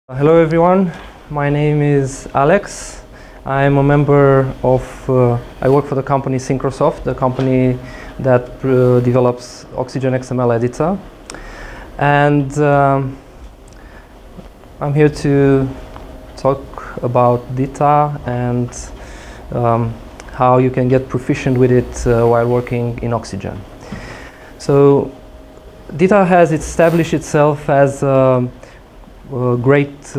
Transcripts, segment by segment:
Hello everyone, my name is Alex. I'm a member of, I work for the company Syncrosoft, the company that develops Oxygen XML editor. And I'm here to talk about DITA and how you can get proficient with it while working in Oxygen. So DITA has established itself as great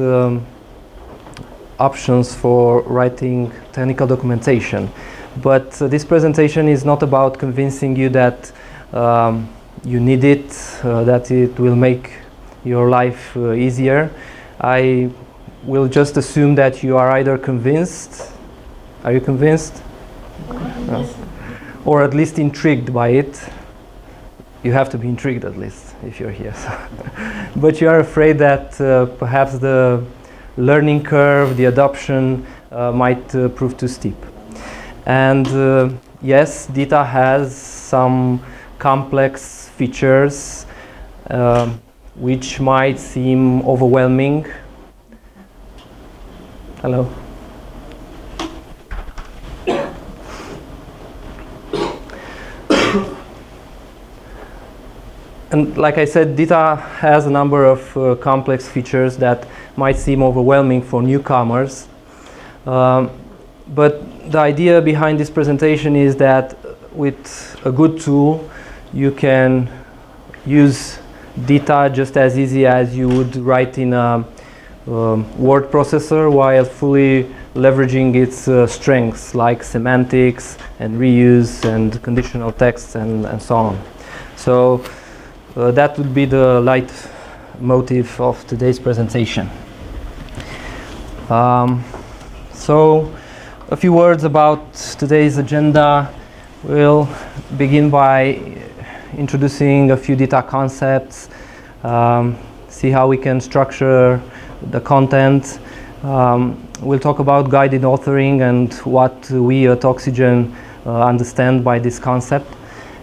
options for writing technical documentation. But this presentation is not about convincing you that you need it, that it will make your life easier. I will just assume that you are either convinced, are you convinced? Or at least intrigued by it. You have to be intrigued at least if you're here. But you are afraid that perhaps the learning curve, the adoption might prove too steep. And yes, DITA has some complex features which might seem overwhelming. Hello. And like I said, DITA has a number of complex features that might seem overwhelming for newcomers. But the idea behind this presentation is that with a good tool, you can use DITA just as easy as you would write in a word processor while fully leveraging its strengths like semantics and reuse and conditional text and so on. So that would be the light motive of today's presentation. So a few words about today's agenda. We'll begin by introducing a few DITA concepts, see how we can structure the content. We'll talk about guided authoring and what we at Oxygen understand by this concept.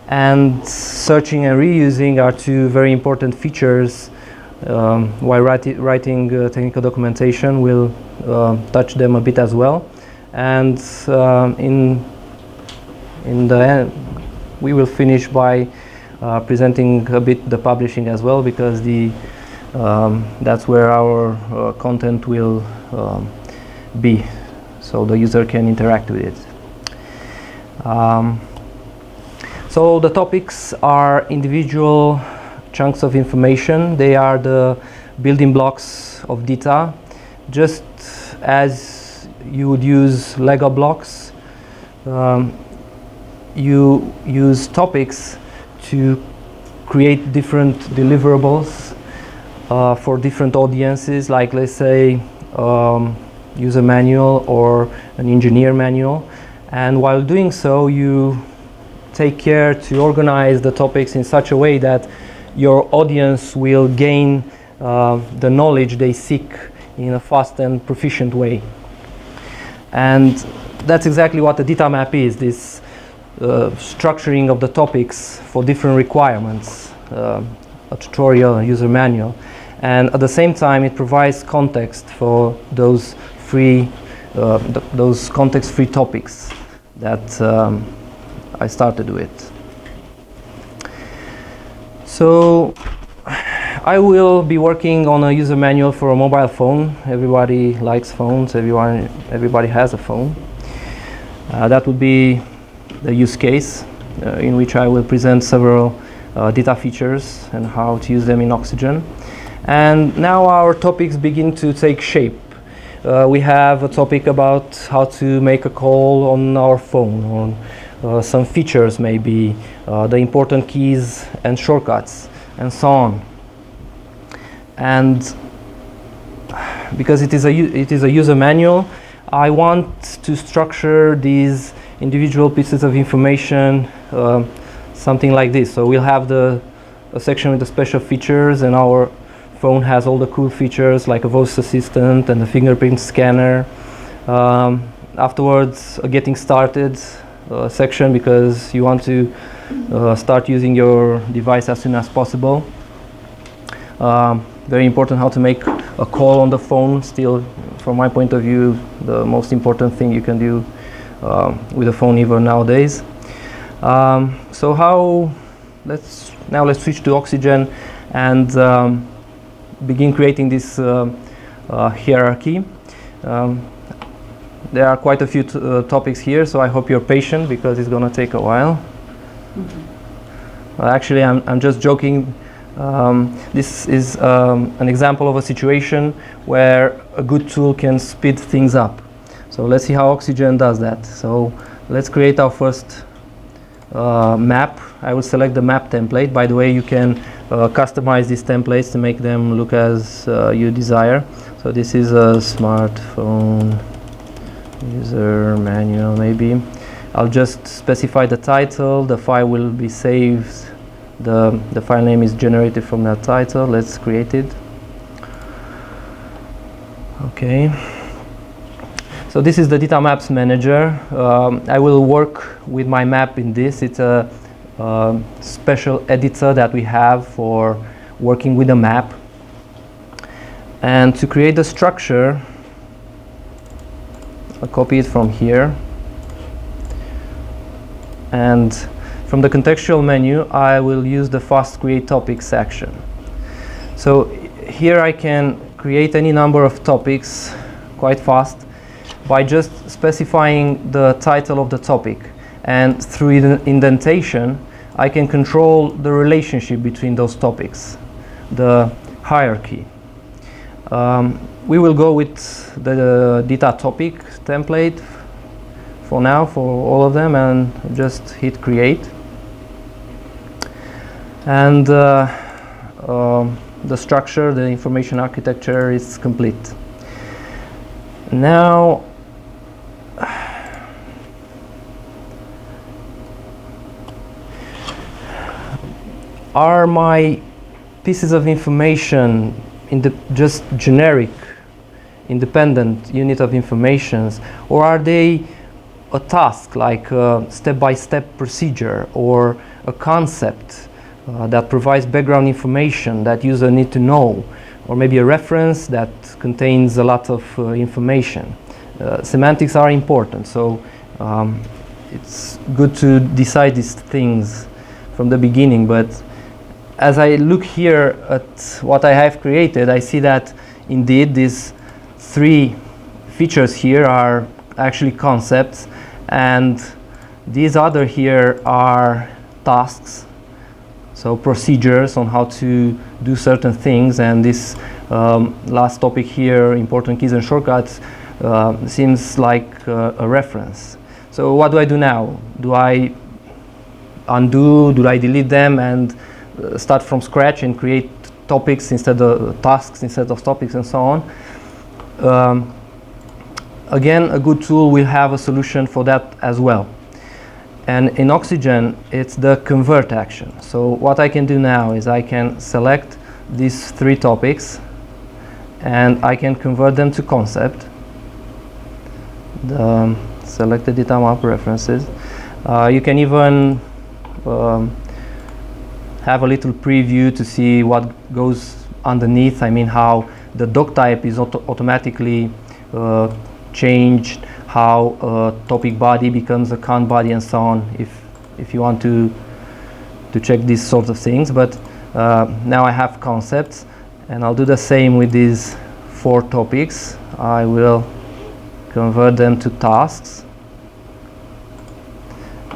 And searching and reusing are two very important features while writing technical documentation. We'll touch them a bit as well. And in the end, we will finish by presenting a bit the publishing as well, because that's where our content will be, so the user can interact with it. So the topics are individual chunks of information. They are the building blocks of DITA, just as you would use Lego blocks. You use topics to create different deliverables for different audiences, like let's say user manual or an engineer manual. And while doing so, you take care to organize the topics in such a way that your audience will gain the knowledge they seek in a fast and proficient way. And that's exactly what the Datamap is, this structuring of the topics for different requirements, a tutorial, a user manual. And at the same time, it provides context for those those context-free topics that I started with. So I will be working on a user manual for a mobile phone. Everybody likes phones, everybody has a phone. That would be the use case in which I will present several DITA features and how to use them in Oxygen. And now our topics begin to take shape. We have a topic about how to make a call on our phone, some features maybe, the important keys and shortcuts, and so on. And because it is a user manual, I want to structure these individual pieces of information something like this. So we'll have a section with the special features, and our phone has all the cool features like a voice assistant and a fingerprint scanner. Afterwards, a getting started section, because you want to start using your device as soon as possible. Very important how to make a call on the phone. Still, from my point of view, the most important thing you can do with a phone even nowadays. So let's switch to Oxygen and begin creating this hierarchy. There are quite a few topics here, so I hope you're patient because it's going to take a while. Well, actually, I'm just joking. This is an example of a situation where a good tool can speed things up. So let's see how Oxygen does that. So let's create our first map. I will select the map template. By the way, you can customize these templates to make them look as you desire. So this is a smartphone user manual, maybe. I'll just specify the title. The file will be saved. The file name is generated from that title. Let's create it. Okay. So this is the Datamap manager. I will work with my map in this. It's a special editor that we have for working with a map. And to create the structure, I'll copy it from here. And from the contextual menu, I will use the fast create topics section. So here I can create any number of topics quite fast by just specifying the title of the topic. And through indentation, I can control the relationship between those topics, the hierarchy. We will go with the DITA topic template for now, for all of them, and just hit create. And the structure, the information architecture is complete. Now, are my pieces of information in the just generic, independent unit of informations, or are they a task like a step-by-step procedure or a concept that provides background information that user need to know, or maybe a reference that contains a lot of information? Semantics are important, so it's good to decide these things from the beginning. But as I look here at what I have created, I see that indeed these three features here are actually concepts, and these other here are tasks, so procedures on how to do certain things. And this last topic here, important keys and shortcuts, seems like a reference. So what do I do now? Do I undo? Do I delete them and start from scratch and create topics instead of tasks instead of topics and so on? Again, a good tool will have a solution for that as well. And in Oxygen, it's the convert action. So what I can do now is I can select these three topics and I can convert them to concept. Select the Datamap references. You can even have a little preview to see what goes underneath. I mean, how the doc type is automatically changed, how a topic body becomes a count body, and so on, if you want to check these sorts of things. But now I have concepts, and I'll do the same with these four topics. I will convert them to tasks.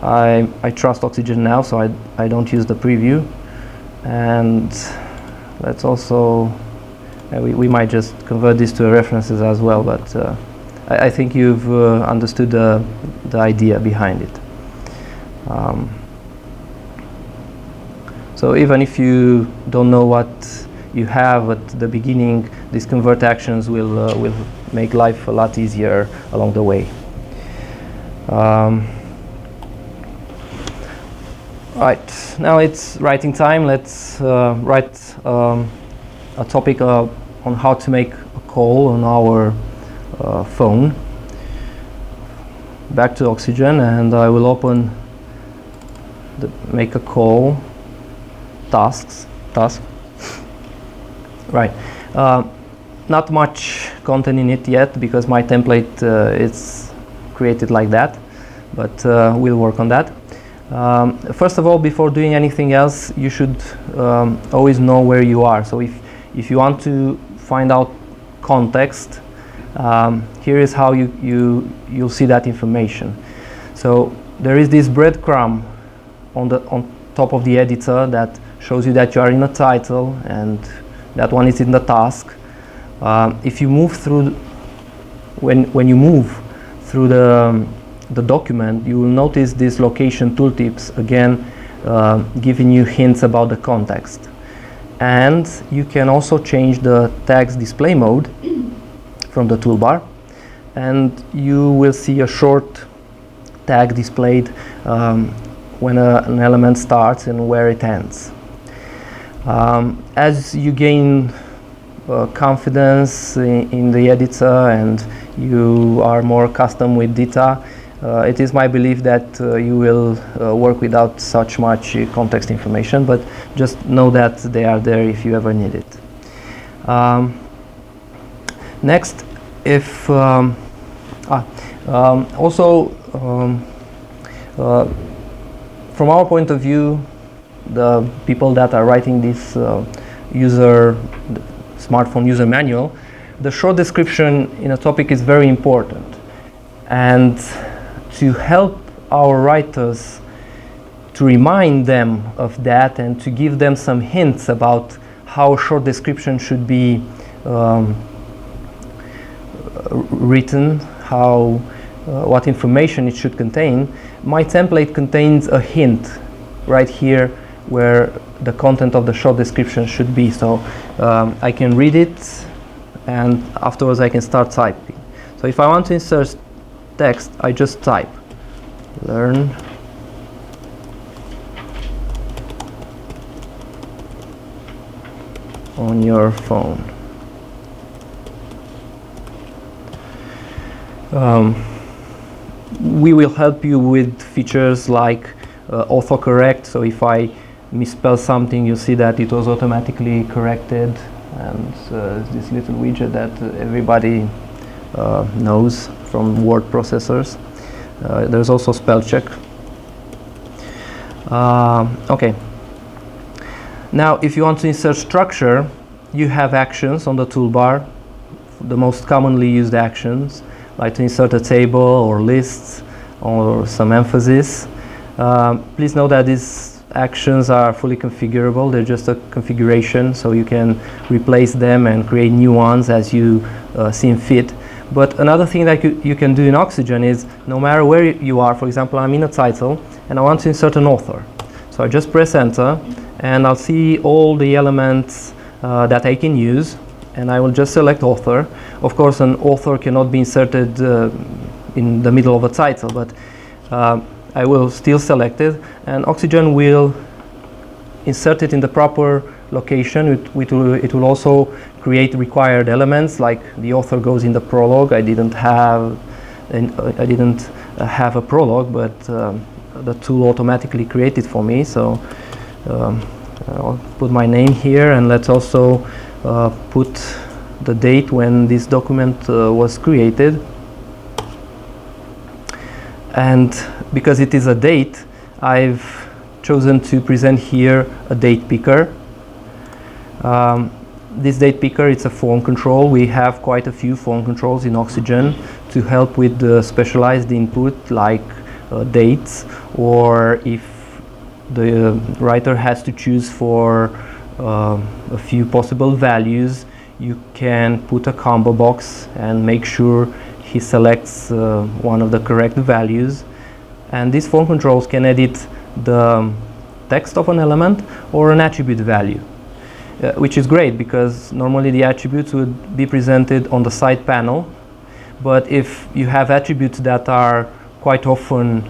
I trust Oxygen now, so I don't use the preview. And let's also, we might just convert this to references as well, but I think you've understood the idea behind it. So even if you don't know what you have at the beginning, these convert actions will make life a lot easier along the way. Right, now it's writing time. Let's write a topic on how to make a call on our phone. Back to Oxygen, and I will open the make a call task. Right. not much content in it yet because my template is created like that, but we'll work on that. First of all, before doing anything else, you should always know where you are. So if you want to find out context, here is how you'll see that information. So there is this breadcrumb on top of the editor that shows you that you are in a title, and that one is in the task. If you move through, when you move through the document, you will notice these location tooltips again, giving you hints about the context. And you can also change the tags display mode from the toolbar, and you will see a short tag displayed when an element starts and where it ends. As you gain confidence in the editor and you are more accustomed with DITA, it is my belief that you will work without such much context information, but just know that they are there if you ever need it. Next, if from our point of view, the people that are writing this smartphone user manual, the short description in a topic is very important. And to help our writers, to remind them of that and to give them some hints about how a short description should be written, what information it should contain, my template contains a hint right here where the content of the short description should be. So I can read it and afterwards I can start typing. So if I want to insert text, I just type learn on your phone. We will help you with features like autocorrect, so if I misspell something, you see that it was automatically corrected, and this little widget that everybody knows from word processors. There's also spell check. Okay. Now, if you want to insert structure, you have actions on the toolbar, the most commonly used actions, like to insert a table or lists or some emphasis. Please know that these actions are fully configurable. They're just a configuration, so you can replace them and create new ones as you see fit. But another thing that you can do in Oxygen is, no matter where you are, for example, I'm in a title and I want to insert an author. So I just press enter and I'll see all the elements that I can use, and I will just select author. Of course, an author cannot be inserted in the middle of a title, but I will still select it, and Oxygen will insert it in the proper location. It will also create required elements, like the author goes in the prologue. I didn't have a prologue, but the tool automatically created for me. So I'll put my name here, and let's also put the date when this document was created. And because it is a date, I've chosen to present here a date picker. This date picker, it's a form control. We have quite a few form controls in Oxygen to help with the specialized input, like dates, or if the writer has to choose for a few possible values, you can put a combo box and make sure he selects one of the correct values. And these form controls can edit the text of an element or an attribute value, which is great because normally the attributes would be presented on the side panel. But if you have attributes that are quite often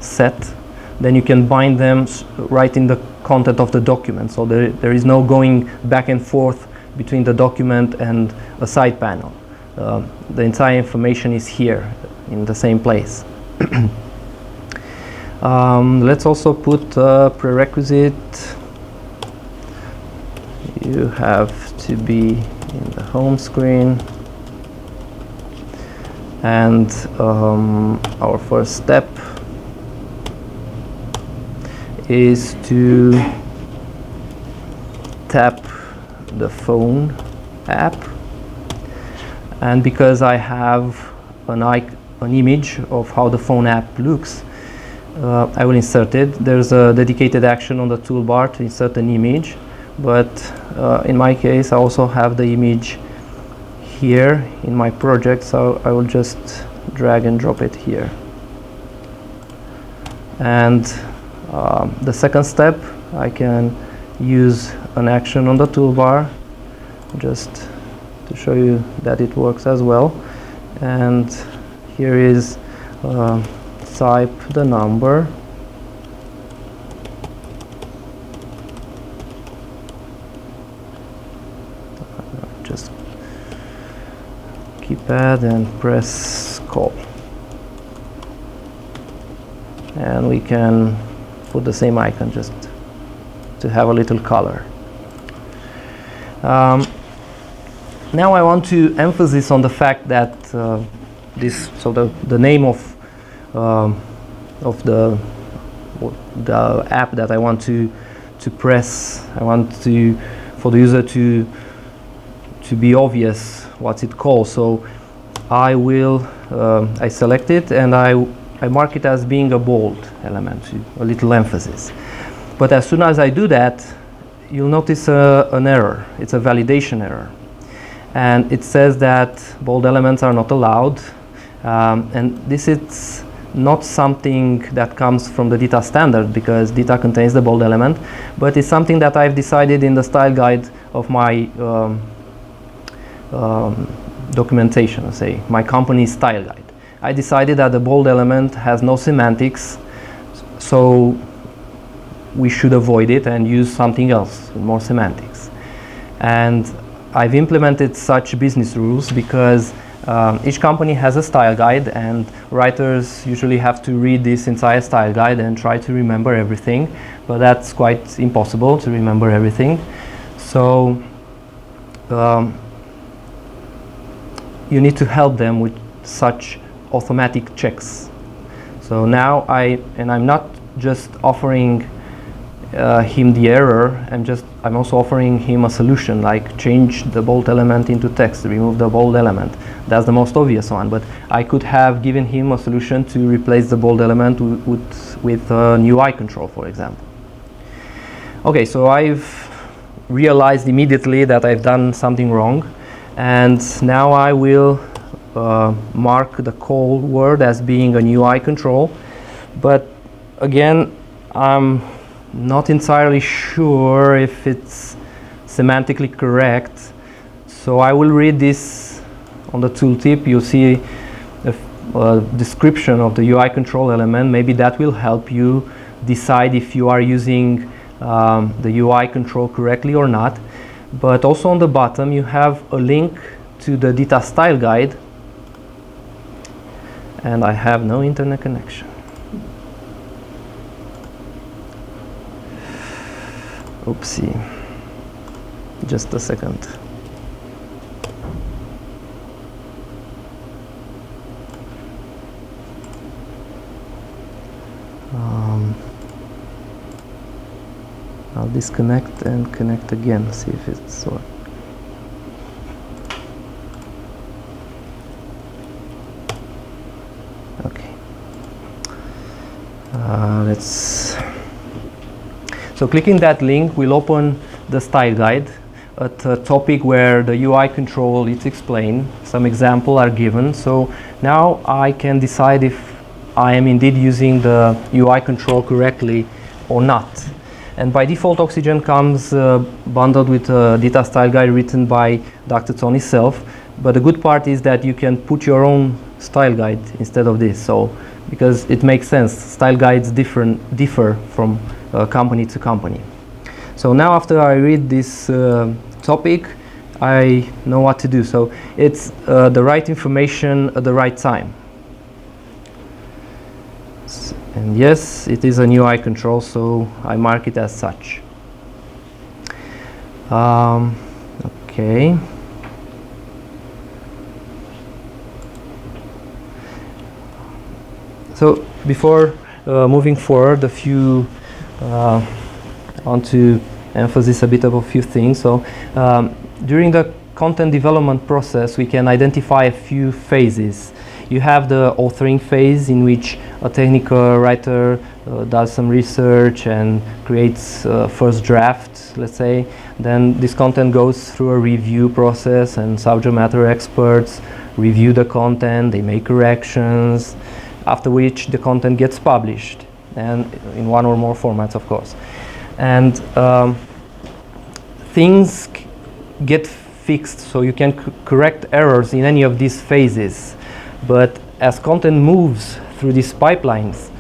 set, then you can bind them right in the content of the document. So there is no going back and forth between the document and a side panel. The entire information is here in the same place. Let's also put a prerequisite. You have to be in the home screen. And our first step is to tap the phone app, and because I have an image of how the phone app looks, I will insert it. There's a dedicated action on the toolbar to insert an image, but in my case I also have the image here in my project, so I will just drag and drop it here. And the second step, I can use an action on the toolbar just to show you that it works as well. And here is type the number, just keypad and press call, and we can put the same icon just to have a little color. Now I want to emphasize on the fact that the name of the app that I want to press, I want for the user to be obvious what's it called. So I select it and I mark it as being a bold element, a little emphasis. But as soon as I do that, you'll notice an error. It's a validation error. And it says that bold elements are not allowed. And this is not something that comes from the DITA standard, because DITA contains the bold element, but it's something that I've decided in the style guide of my documentation, let's say, my company's style guide. I decided that the bold element has no semantics, so we should avoid it and use something else with more semantics. And I've implemented such business rules because each company has a style guide, and writers usually have to read this entire style guide and try to remember everything, but that's quite impossible to remember everything. So you need to help them with such automatic checks. So now I'm not just offering him the error, I'm also offering him a solution, like change the bold element into text, remove the bold element. That's the most obvious one, but I could have given him a solution to replace the bold element with a UI control, for example. Okay, so I've realized immediately that I've done something wrong, and now I will mark the call word as being a UI control. But again, I'm not entirely sure if it's semantically correct, so I will read this on the tooltip. You'll see a description of the UI control element. Maybe that will help you decide if you are using the UI control correctly or not. But also on the bottom you have a link to the DITA style guide, and I have no internet connection. Oopsie. Just a second. I'll disconnect and connect again, see if it's working. Okay. So clicking that link will open the style guide at a topic where the UI control is explained. Some examples are given. So now I can decide if I am indeed using the UI control correctly or not. And by default, Oxygen comes bundled with a DITA style guide written by Dr. Tony Self. But the good part is that you can put your own style guide instead of this. So because it makes sense, style guides differ from company to company. So now after I read this topic, I know what to do. So it's the right information at the right time. And yes, it is a UI control, so I mark it as such. Okay. So before moving forward, a few I want to emphasize a bit of a few things. So during the content development process, we can identify a few phases. You have the authoring phase, in which a technical writer does some research and creates first draft, let's say. Then this content goes through a review process, and subject matter experts review the content, they make corrections, after which the content gets published, and in one or more formats, of course. And things get fixed, so you can correct errors in any of these phases. But as content moves through these pipelines,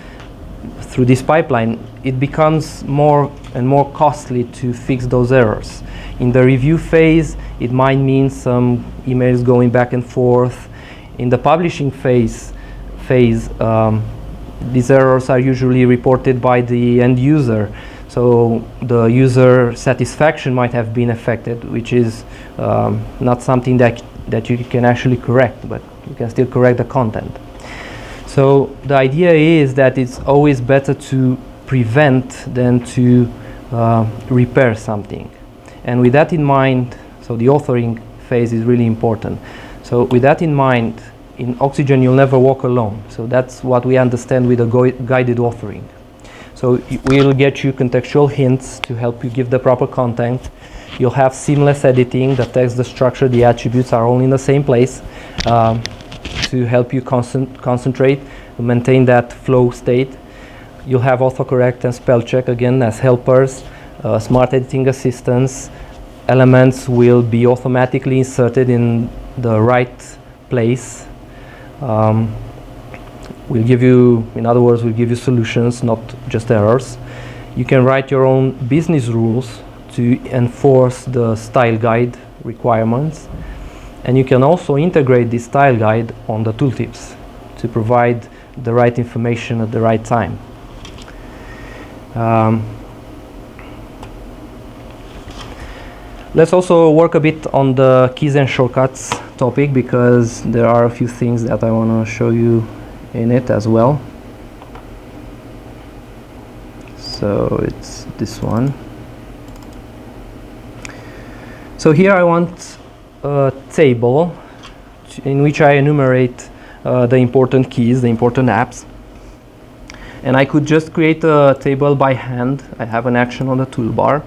it becomes more and more costly to fix those errors. In the review phase, it might mean some emails going back and forth. In the publishing phase, these errors are usually reported by the end user. So the user satisfaction might have been affected, which is not something that you can actually correct, but you can still correct the content. So the idea is that it's always better to prevent than to repair something. And with that in mind, so the authoring phase is really important. So with that in mind, in Oxygen you'll never walk alone. So that's what we understand with a guided authoring. So we'll get you contextual hints to help you give the proper content. You'll have seamless editing, the text, the structure, the attributes are all in the same place to help you concentrate, maintain that flow state. You'll have autocorrect and spell check again as helpers, smart editing assistance. Elements will be automatically inserted in the right place. We'll give you, in other words, we'll give you solutions, not just errors. You can write your own business rules to enforce the style guide requirements. And you can also integrate this style guide on the tooltips to provide the right information at the right time. Let's also work a bit on the keys and shortcuts topic, because there are a few things that I want to show you in it as well. So it's this one. So here I want a table in which I enumerate the important keys, the important apps. And I could just create a table by hand. I have an action on the toolbar.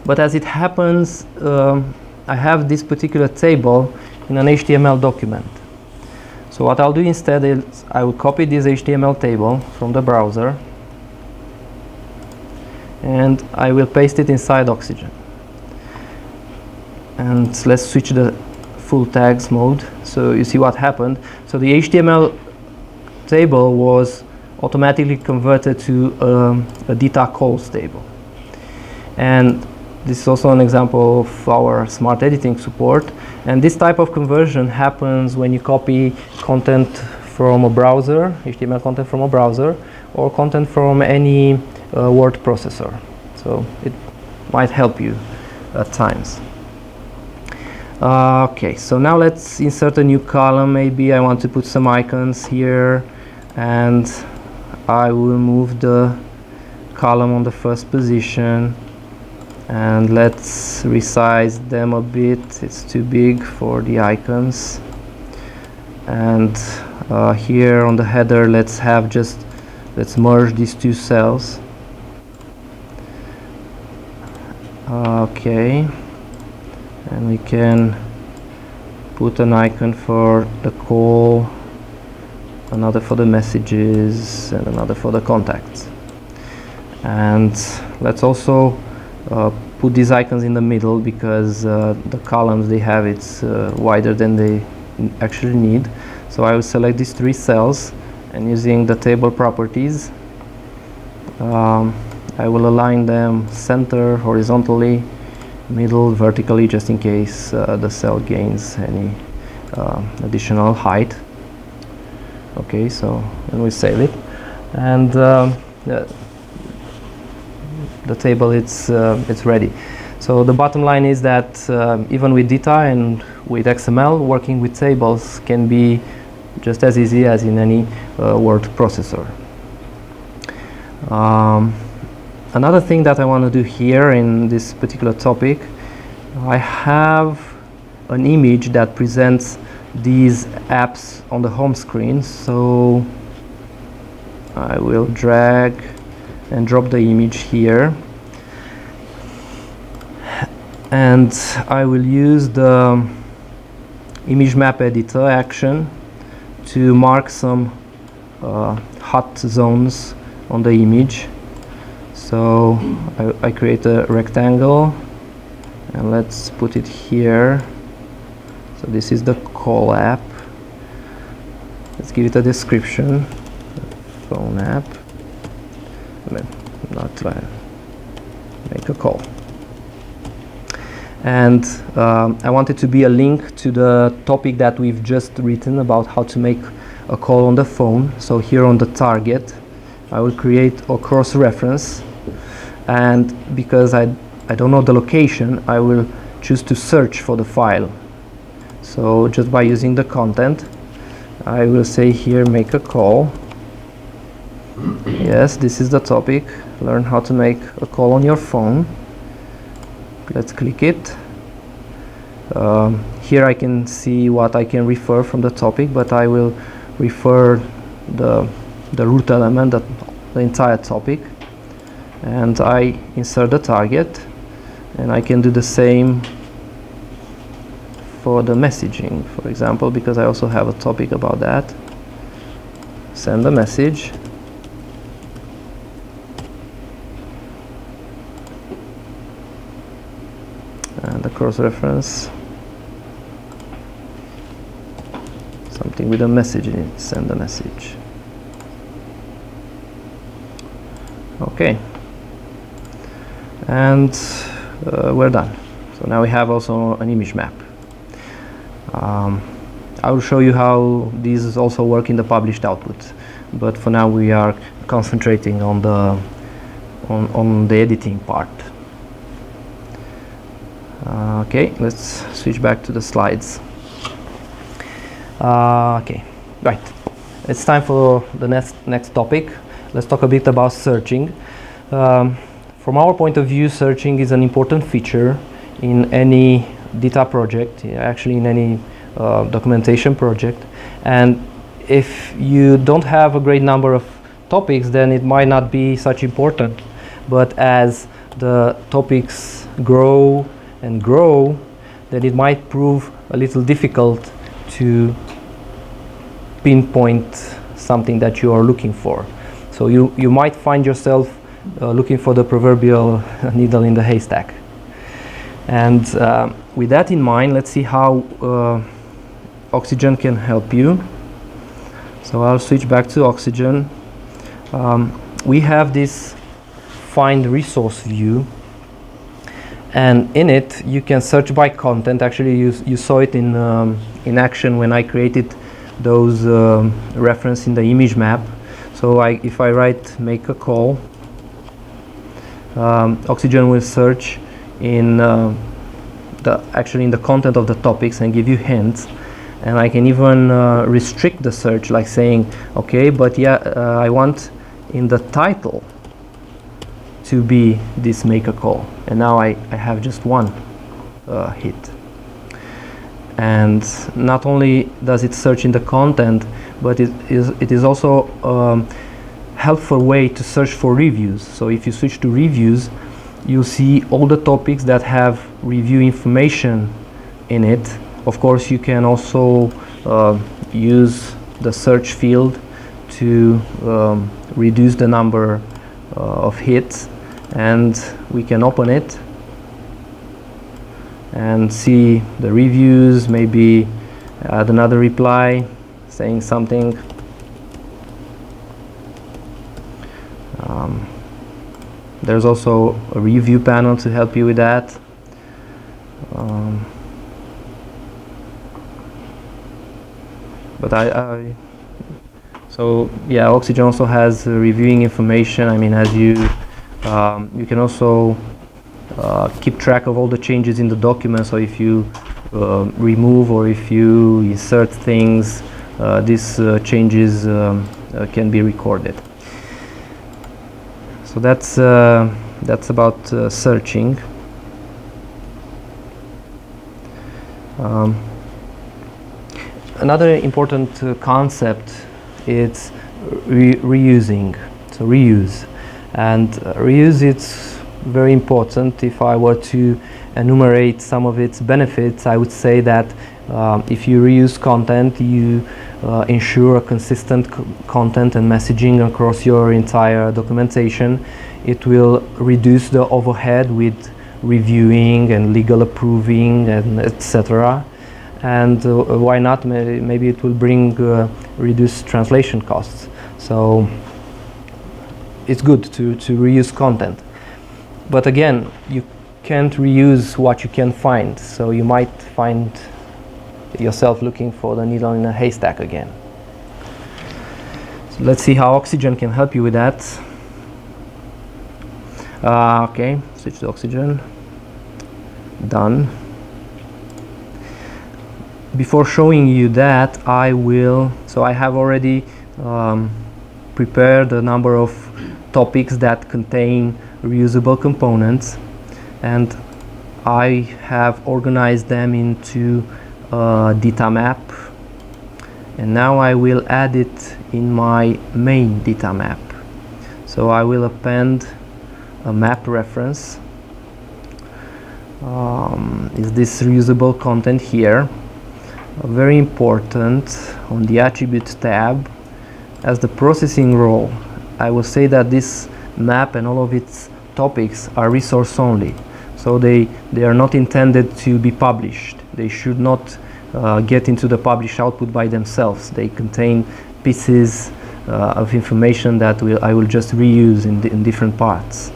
But as it happens, I have this particular table in an HTML document. So what I'll do instead is I will copy this HTML table from the browser, and I will paste it inside Oxygen. And let's switch the full tags mode. So you see what happened. So the HTML table was automatically converted to a DITA calls table. And this is also an example of our smart editing support. And this type of conversion happens when you copy content from a browser, HTML content from a browser, or content from any word processor. So it might help you at times. Okay, so now let's insert a new column. Maybe I want to put some icons here, and I will move the column on the first position, and let's resize them a bit. It's too big for the icons. And here on the header, let's merge these two cells. Okay, and we can put an icon for the call, another for the messages, and another for the contacts. And let's also put these icons in the middle, because the columns they have, it's wider than they actually need. So I will select these three cells, and using the table properties, I will align them center, horizontally, middle, vertically, just in case the cell gains any additional height. Okay, so then we save it, and the table it's ready. So the bottom line is that even with DITA and with XML, working with tables can be just as easy as in any word processor. Another thing that I want to do here in this particular topic, I have an image that presents these apps on the home screen, so I will drag and drop the image here, and I will use the image map editor action to mark some hot zones on the image. So I create a rectangle, and let's put it here. So this is the call app. Let's give it a description. Phone app. Not make a call. And I want it to be a link to the topic that we've just written about how to make a call on the phone. So here on the target, I will create a cross-reference, and because I don't know the location, I will choose to search for the file. So just by using the content, I will say here, make a call. Yes, this is the topic. Learn how to make a call on your phone. Let's click it. Here I can see what I can refer from the topic, but I will refer the root element, the entire topic, and I insert the target, and I can do the same for the messaging, for example, because I also have a topic about that. Send a message. And the cross-reference, something with a message in it, send a message. Okay, and we're done. So now we have also an image map. I will show you how these also work in the published output, but for now we are concentrating on the editing part. Okay, let's switch back to the slides. Okay, right. It's time for the next topic. Let's talk a bit about searching. From our point of view, searching is an important feature in any DITA project, actually in any documentation project. And if you don't have a great number of topics, then it might not be such important. But as the topics grow and grow, then it might prove a little difficult to pinpoint something that you are looking for. So you might find yourself looking for the proverbial needle in the haystack. And with that in mind, let's see how Oxygen can help you. So I'll switch back to Oxygen. We have this find resource view, and in it you can search by content. Actually, you saw it in action when I created those reference in the image map. So if I write make a call, Oxygen will search in actually in the content of the topics and give you hints. And I can even restrict the search, like saying, okay, but yeah, I want in the title to be this make a call. And now I have just one hit. And not only does it search in the content, but it is also a helpful way to search for reviews. So if you switch to reviews, you'll see all the topics that have review information in it. Of course, you can also use the search field to reduce the number of hits, and we can open it and see the reviews, maybe add another reply saying something. There's also a review panel to help you with that. But so yeah, Oxygen also has reviewing information. I mean, as you can also keep track of all the changes in the document. So if you remove or if you insert things, these changes can be recorded. So that's about searching. Another important concept is reusing. So reuse, and reuse it's very important. If I were to enumerate some of its benefits, I would say that if you reuse content, you ensure a consistent content and messaging across your entire documentation. It will reduce the overhead with reviewing and legal approving and etc. And why not? Maybe it will bring reduced translation costs. So it's good to reuse content. But again, you can't reuse what you can find. So you might find yourself looking for the needle in a haystack again. So let's see how Oxygen can help you with that. Okay, switch to Oxygen. Done. Before showing you that, I have already prepared a number of topics that contain reusable components, and I have organized them into Datamap, and now I will add it in my main Datamap. So I will append a map reference. Is this reusable content here? Very important on the attributes tab. As the processing role, I will say that this map and all of its topics are resource only. So they are not intended to be published. They should not get into the publish output by themselves. They contain pieces of information that I will just reuse in different parts.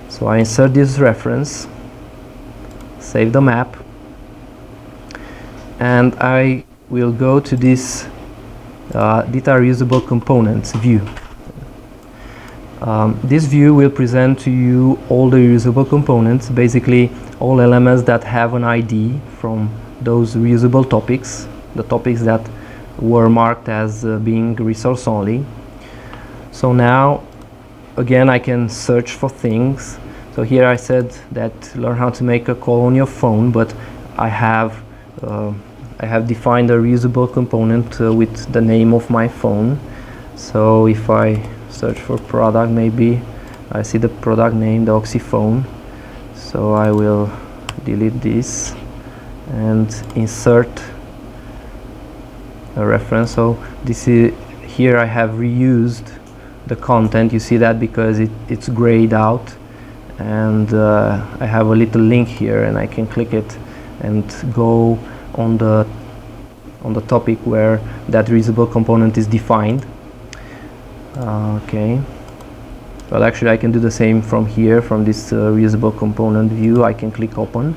So I insert this reference, save the map, and I will go to this DITA reusable components view. This view will present to you all the reusable components, basically all elements that have an ID from those reusable topics, the topics that were marked as being resource only. So now, again, I can search for things. So here I said that learn how to make a call on your phone, but I have defined a reusable component with the name of my phone. So if I search for product, maybe I see the product name, the Oxyphone. So I will delete this and insert a reference. So this is here I have reused the content. You see that because it's grayed out, and I have a little link here, and I can click it and go on the topic where that reusable component is defined. Okay, well, actually I can do the same from here, from this reusable component view. I can click open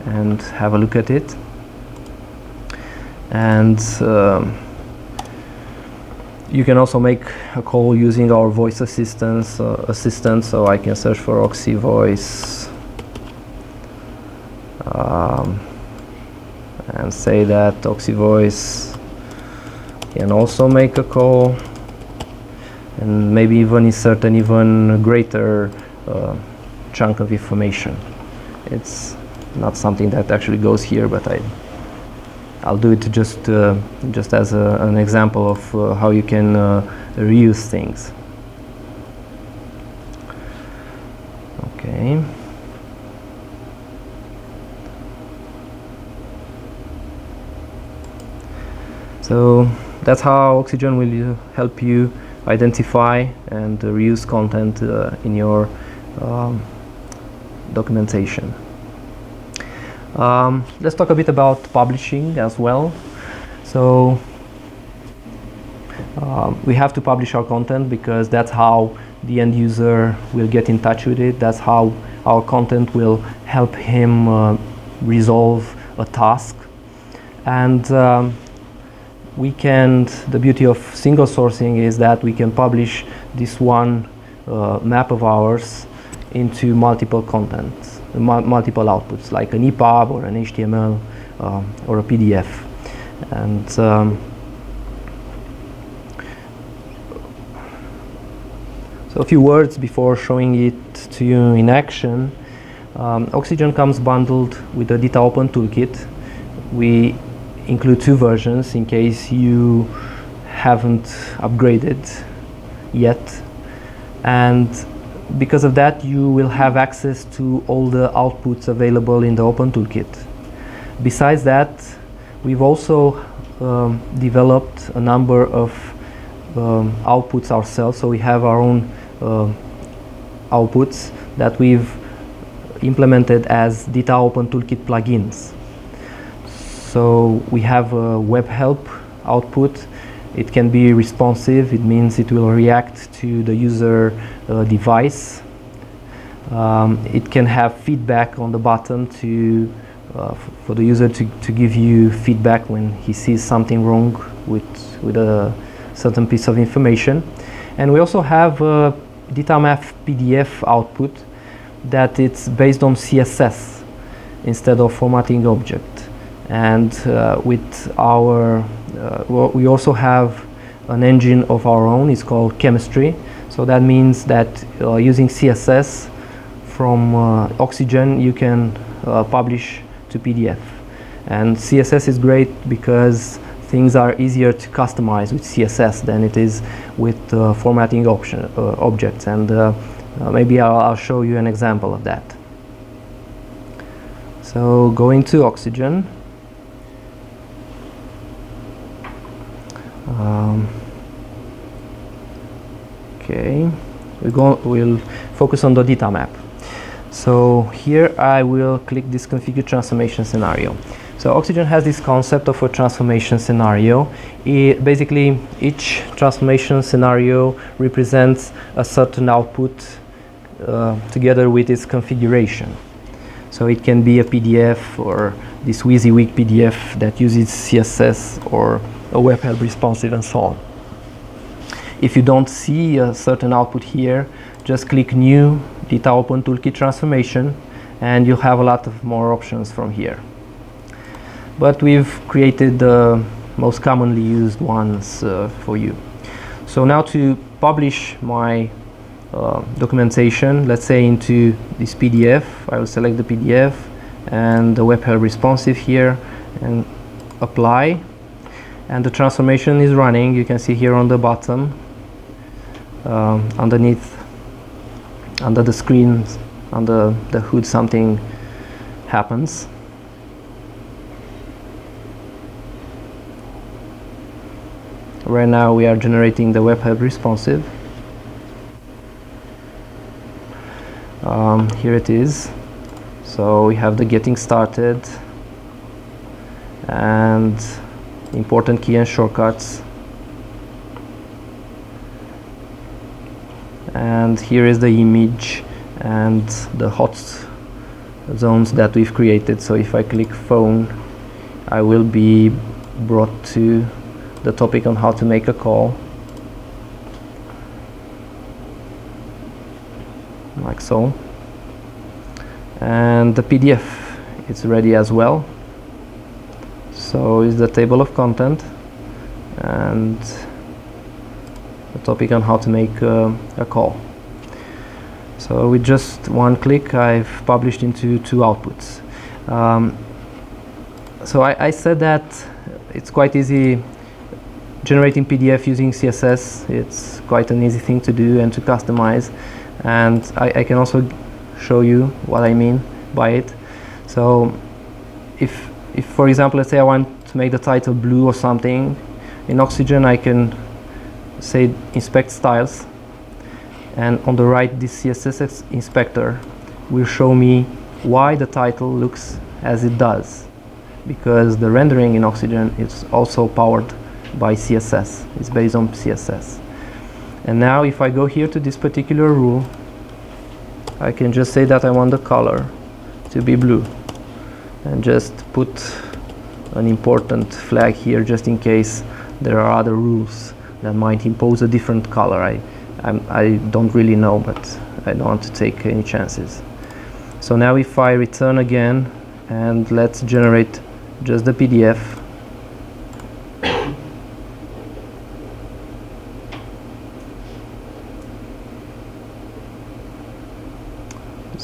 and have a look at it, and you can also make a call using our voice assistant. So I can search for Oxy Voice and say that Oxy Voice can also make a call, and maybe even insert an even greater chunk of information. It's not something that actually goes here, but I'll do it just as an example of how you can reuse things. Okay. So that's how Oxygen will help you identify and reuse content in your documentation. Let's talk a bit about publishing as well. So we have to publish our content because that's how the end user will get in touch with it. That's how our content will help him resolve a task. And the beauty of single sourcing is that we can publish this one map of ours into multiple contents, multiple outputs, like an EPUB or an HTML or a PDF. And So a few words before showing it to you in action. Oxygen comes bundled with the DITA Open Toolkit. We include 2 versions in case you haven't upgraded yet, and because of that you will have access to all the outputs available in the Open Toolkit. Besides that, we've also developed a number of outputs ourselves, so we have our own outputs that we've implemented as DITA Open Toolkit plugins. So we have a web help output. It can be responsive. It means it will react to the user device. It can have feedback on the button for the user to give you feedback when he sees something wrong with a certain piece of information. And we also have a Datamap PDF output that it's based on CSS instead of formatting object. And with our, we also have an engine of our own. It's called Chemistry. So that means that using CSS from Oxygen, you can publish to PDF. And CSS is great because things are easier to customize with CSS than it is with formatting objects. And maybe I'll show you an example of that. So going to Oxygen. Okay, we'll focus on the Datamap. So here I will click this configure transformation scenario. So Oxygen has this concept of a transformation scenario. Basically, each transformation scenario represents a certain output together with its configuration. So it can be a PDF or this WYSIWYG PDF that uses CSS or a web help responsive and so on. If you don't see a certain output here, just click New DITA Open Toolkit Transformation and you'll have a lot of more options from here. But we've created the most commonly used ones for you. So now to publish my documentation, let's say into this PDF, I will select the PDF and the web help responsive here and apply. And the transformation is running. You can see here on the bottom, underneath, under the screen, under the hood, something happens. Right now we are generating the web help responsive. Here it is. So we have the getting started and important key and shortcuts, and here is the image and the hot zones that we've created. So if I click phone, I will be brought to the topic on how to make a call, like so, and the PDF is ready as well. So is the table of content and the topic on how to make a call. So with just one click I've published into 2 outputs. So I said that it's quite easy generating PDF using CSS. It's quite an easy thing to do and to customize, and I can also show you what I mean by it. So if for example, let's say I want to make the title blue or something, in Oxygen I can say inspect styles, and on the right this CSS inspector will show me why the title looks as it does, because the rendering in Oxygen is also powered by CSS. It's based on CSS. And now if I go here to this particular rule, I can just say that I want the color to be blue and just put an important flag here just in case there are other rules that might impose a different color. I don't really know, but I don't want to take any chances. So now if I return again and let's generate just the PDF,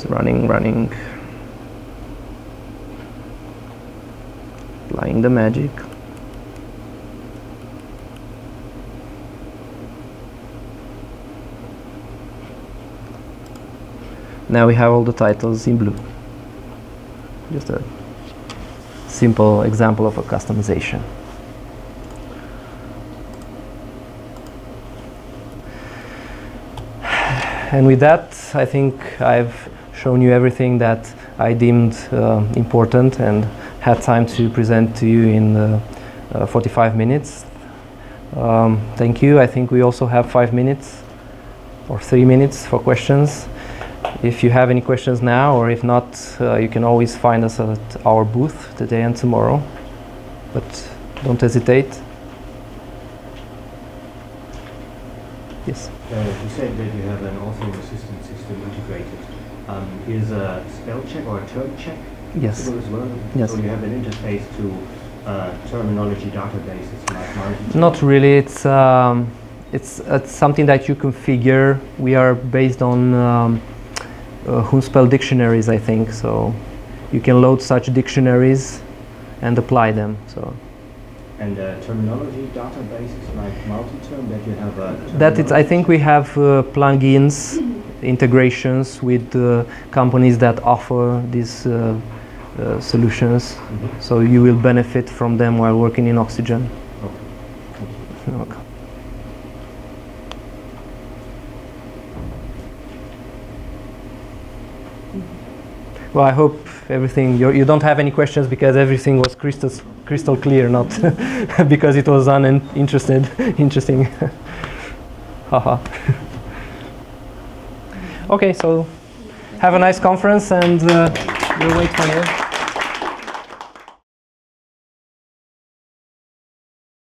running. Applying the magic. Now we have all the titles in blue. Just a simple example of a customization. And with that, I think I've shown you everything that I deemed important and had time to present to you in 45 minutes. Thank you. I think we also have 5 minutes or 3 minutes for questions. If you have any questions now, or if not, you can always find us at our booth today and tomorrow. But don't hesitate. Yes? You said that you have an authoring assistant system integrated. Is a spell check or a term check Yes. possible as well? Yes. So you have an interface to terminology databases like Margin? Not really. It's something that you configure. We are based on Hunspell dictionaries, I think. So you can load such dictionaries and apply them. So. And terminology databases like multi-term that you have that it's, I think we have plugins, integrations with companies that offer these solutions. Mm-hmm. So you will benefit from them while working in Oxygen. Okay. Thank you. You're welcome. Well, I hope everything, you don't have any questions because everything was crystal clear, not because it was interesting. Haha. Okay, so have a nice conference and we'll wait for you.